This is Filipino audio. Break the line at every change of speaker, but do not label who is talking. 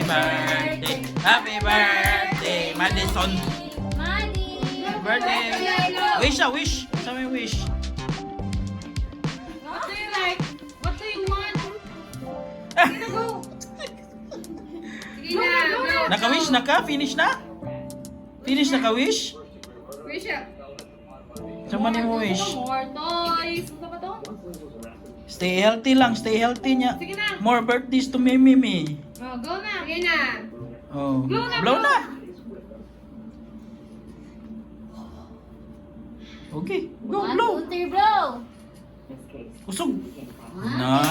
birthday, happy birthday, Madison.
Maddie.
Birthday. Wish ah, wish. Sabi wish.
What do you like? What do you want? Sige na, go. Sige na, go.
Naka-wish na ka? Finish na? Finish na ka-wish?
Wish up.
Sama ni mo wish.
More toys. Ano ba to?
Stay healthy lang, stay healthy niya.
Sige na.
More birthdays to me, Mimi.
Oh, go na. Sige na.
Oh,
Blow na,
blow
blow.
na. Okay, go, blow.
1, 2, 3, blow.
Usog. Na.